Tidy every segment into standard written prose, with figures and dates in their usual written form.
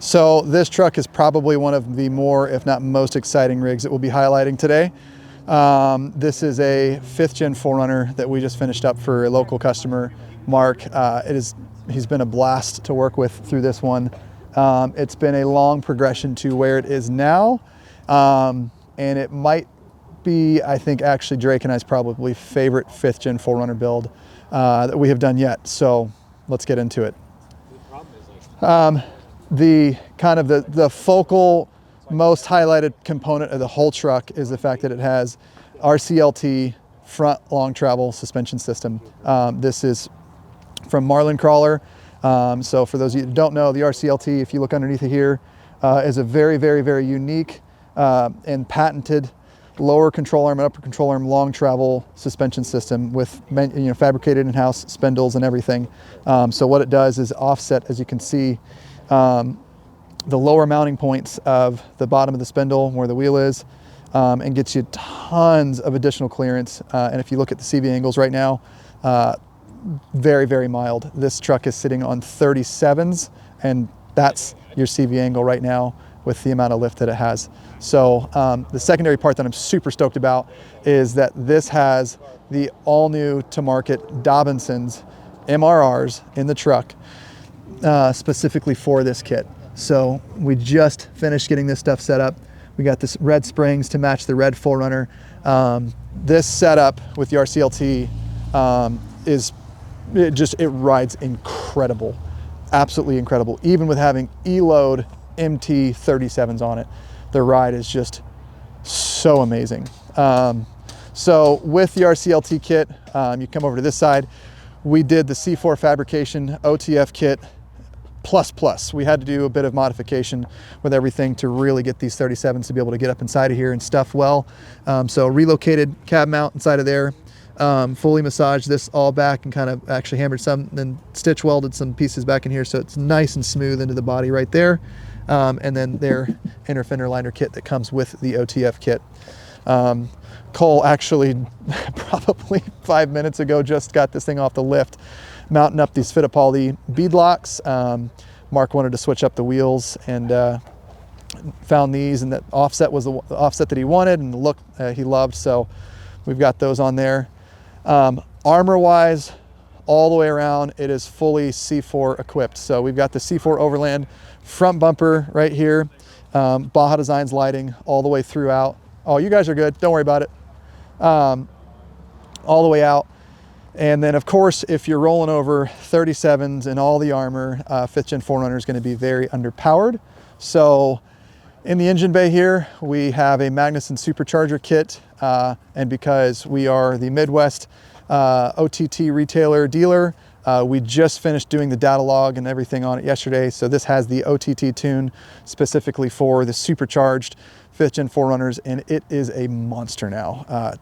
So this truck is probably one of the more, if not most exciting rigs that we'll be highlighting today. This is a 5th gen 4Runner that we just finished up for a local customer, Mark. He's been a blast to work with through this one. It's been a long progression to where it is now. And it might be, I think, actually Drake and I's probably favorite 5th gen 4Runner build that we have done yet. So let's get into it. The focal, most highlighted component of the whole truck is the fact that it has RCLT front long travel suspension system. This is from Marlin Crawler. So for those of you who don't know, the RCLT, if you look underneath it here, is a very, very, very unique and patented lower control arm and upper control arm long travel suspension system with fabricated in-house spindles and everything. So what it does is offset, as you can see, the lower mounting points of the bottom of the spindle where the wheel is, and gets you tons of additional clearance. And if you look at the CV angles right now, very, very mild. This truck is sitting on 37s, and that's your CV angle right now with the amount of lift that it has. So the secondary part that I'm super stoked about is that this has the all new to market Dobinson's MRRs in the truck, specifically for this kit. So we just finished getting this stuff set up. We got this red springs to match the red 4Runner. This setup with the RCLT it rides incredible, absolutely incredible. Even with having E-load MT 37s on it, the ride is just so amazing. So with the RCLT kit, you come over to this side. We did the C4 fabrication OTF kit plus. We had to do a bit of modification with everything to really get these 37s to be able to get up inside of here and stuff well. So relocated cab mount inside of there, fully massaged this all back and kind of actually hammered some, then stitch welded some pieces back in here so it's nice and smooth into the body right there. And then their inner fender liner kit that comes with the OTF kit. Cole actually probably 5 minutes ago just got this thing off the lift, mounting up these Fittipaldi bead locks. Mark wanted to switch up the wheels and found these, and that offset was the offset that he wanted and the look he loved. So we've got those on there. Armor wise, all the way around, it is fully C4 equipped. So we've got the C4 Overland front bumper right here, Baja Designs lighting all the way throughout. Oh, you guys are good, don't worry about it. All the way out. And then of course, if you're rolling over 37s and all the armor, 5th gen 4Runner is going to be very underpowered. So in the engine bay here, we have a Magnuson supercharger kit. And because we are the Midwest OTT retailer dealer, we just finished doing the data log and everything on it yesterday. So this has the OTT tune specifically for the supercharged 5th gen 4Runners, and it is a monster now.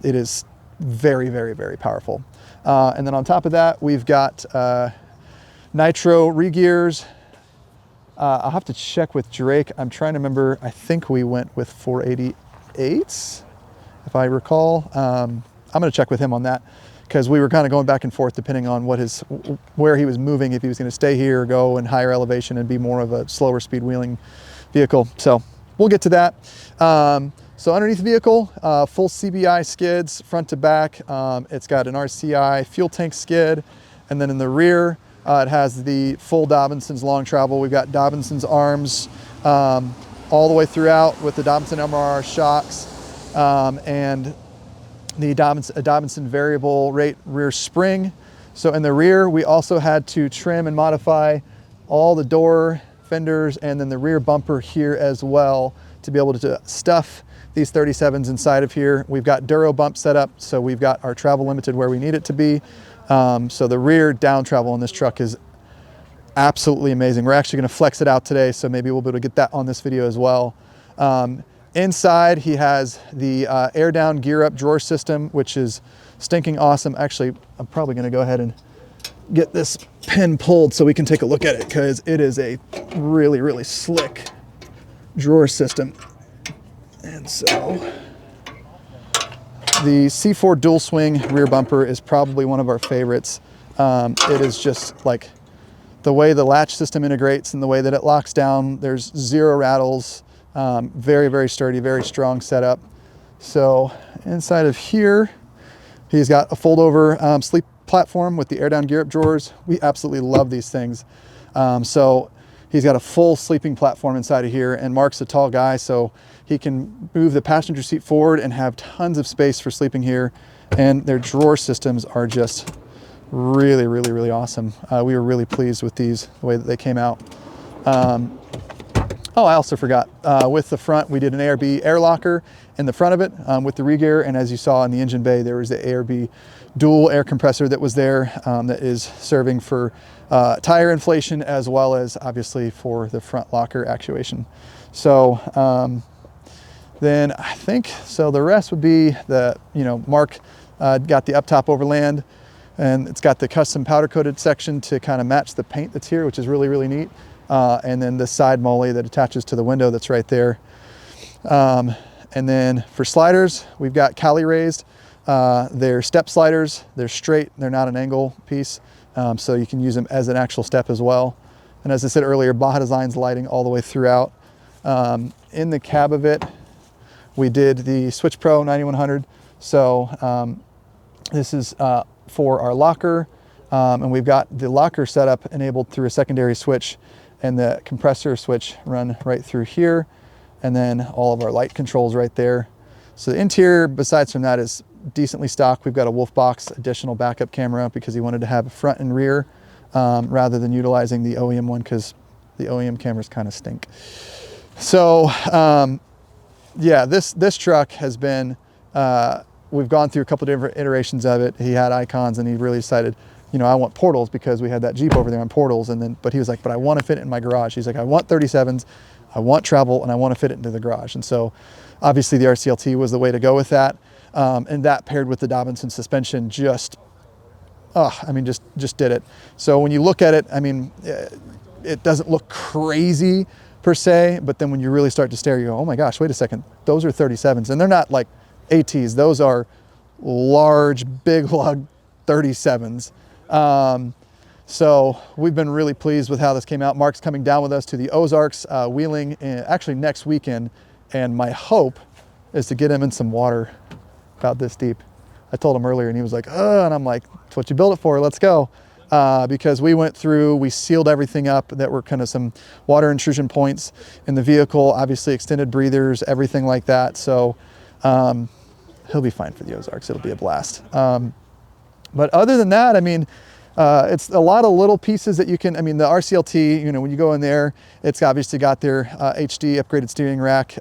It is very, very, very powerful. And then on top of that, we've got nitro re-gears. I'll have to check with Drake. I'm trying to remember. I think we went with 488s, if I recall. I'm going to check with him on that because we were kind of going back and forth depending on where he was moving, if he was going to stay here or go in higher elevation and be more of a slower speed wheeling vehicle. So we'll get to that. So underneath the vehicle, full CBI skids, front to back. It's got an RCI fuel tank skid. And then in the rear, it has the full Dobinson's long travel. We've got Dobinson's arms all the way throughout with the Dobinson MRR shocks and the Dobinson variable rate rear spring. So in the rear, we also had to trim and modify all the door fenders and then the rear bumper here as well to be able to stuff these 37s inside of here. We've got Duro bump set up, so we've got our travel limited where we need it to be. So the rear down travel on this truck is absolutely amazing. We're actually gonna flex it out today, so maybe we'll be able to get that on this video as well. Inside, he has the air down gear up drawer system, which is stinking awesome. Actually, I'm probably gonna go ahead and get this pin pulled so we can take a look at it because it is a really, really slick drawer system. And so the C4 dual swing rear bumper is probably one of our favorites. It is just like the way the latch system integrates and the way that it locks down, there's zero rattles. Very, very sturdy, very strong setup. So inside of here, he's got a fold over sleep platform with the air down gear up drawers. We absolutely love these things. So he's got a full sleeping platform inside of here, and Mark's a tall guy, so he can move the passenger seat forward and have tons of space for sleeping here. And their drawer systems are just really, really, really awesome. We were really pleased with these, the way that they came out. Oh, I also forgot, with the front, we did an ARB air locker in the front of it with the regear. And as you saw in the engine bay, there was the ARB dual air compressor that was there that is serving for tire inflation, as well as obviously for the front locker actuation. So then I think, so the rest would be the, Mark got the up top overland, and it's got the custom powder coated section to kind of match the paint that's here, which is really, really neat. And then the side molly that attaches to the window that's right there. And then for sliders, we've got Cali raised. They're step sliders. They're straight. They're not an angle piece. So you can use them as an actual step as well. And as I said earlier, Baja Design's lighting all the way throughout. In the cab of it, we did the Switch Pro 9100. So this is for our locker. And we've got the locker setup enabled through a secondary switch, and the compressor switch run right through here. And then all of our light controls right there. So the interior, besides from that, is decently stock. We've got a Wolfbox additional backup camera because he wanted to have a front and rear rather than utilizing the OEM one, because the OEM cameras kind of stink. So yeah, this truck has been, we've gone through a couple different iterations of it. He had icons and he really decided, I want portals, because we had that Jeep over there on portals. And then, but he was like, but I want to fit it in my garage. He's like, I want 37s, I want travel, and I want to fit it into the garage. And so obviously the RCLT was the way to go with that. And that paired with the Dobinson suspension just did it. So when you look at it, it doesn't look crazy per se, but then when you really start to stare, you go, oh my gosh, wait a second, those are 37s. And they're not like ATs, those are large, big lug 37s. So we've been really pleased with how this came out. Mark's coming down with us to the Ozarks, wheeling actually next weekend. And my hope is to get him in some water about this deep. I told him earlier and he was like, oh, and I'm like, that's what you built it for, let's go. Because we went through, we sealed everything up. That were kind of some water intrusion points in the vehicle, obviously extended breathers, everything like that. So he'll be fine for the Ozarks. It'll be a blast. But other than that, it's a lot of little pieces that you can, the RCLT, when you go in there, it's obviously got their HD upgraded steering rack.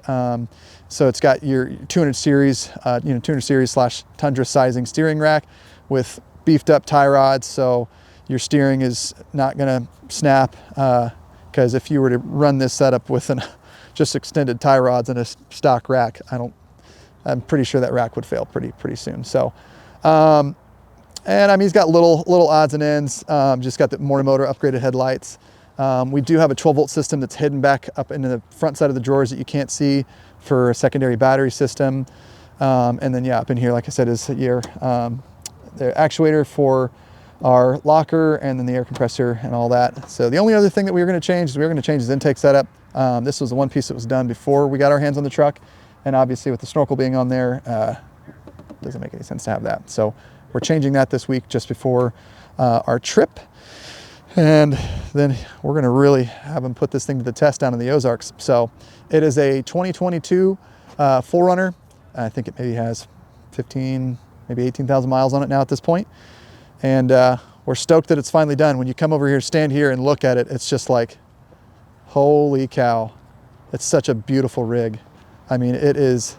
So it's got your 200 series, 200 series / Tundra sizing steering rack with beefed up tie rods. So your steering is not gonna snap, because if you were to run this setup with just extended tie rods and a stock rack, I'm pretty sure that rack would fail pretty soon. So, and he's got little odds and ends. Just got the Morimoto upgraded headlights. We do have a 12-volt system that's hidden back up into the front side of the drawers that you can't see for a secondary battery system. And then up in here, like I said, is the actuator for our locker, and then the air compressor and all that. So the only other thing that we were going to change his intake setup. This was the one piece that was done before we got our hands on the truck. And obviously with the snorkel being on there, doesn't make any sense to have that. So we're changing that this week just before our trip. And then we're gonna really have him put this thing to the test down in the Ozarks. So it is a 2022 4Runner. I think it maybe has 15, maybe 18,000 miles on it now at this point. And we're stoked that it's finally done. When you come over here, stand here and look at it, it's just like, holy cow. It's such a beautiful rig. It is,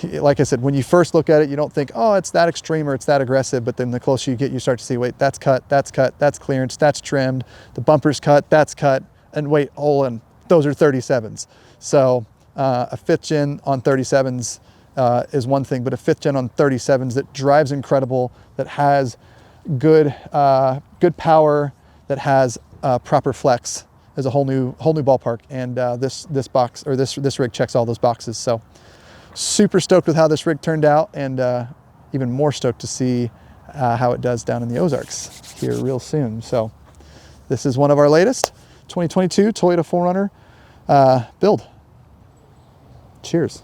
like I said, when you first look at it, you don't think, oh, it's that extreme or it's that aggressive. But then the closer you get, you start to see, wait, that's cut, that's clearance, that's trimmed, the bumper's cut, that's cut, and wait, and those are 37s. So a 5th gen on 37s is one thing, but a 5th gen on 37s that drives incredible, that has good power, that has proper flex, is a whole new ballpark. And this rig checks all those boxes. So super stoked with how this rig turned out, and even more stoked to see how it does down in the Ozarks here real soon. So This is one of our latest 2022 Toyota 4Runner build. Cheers.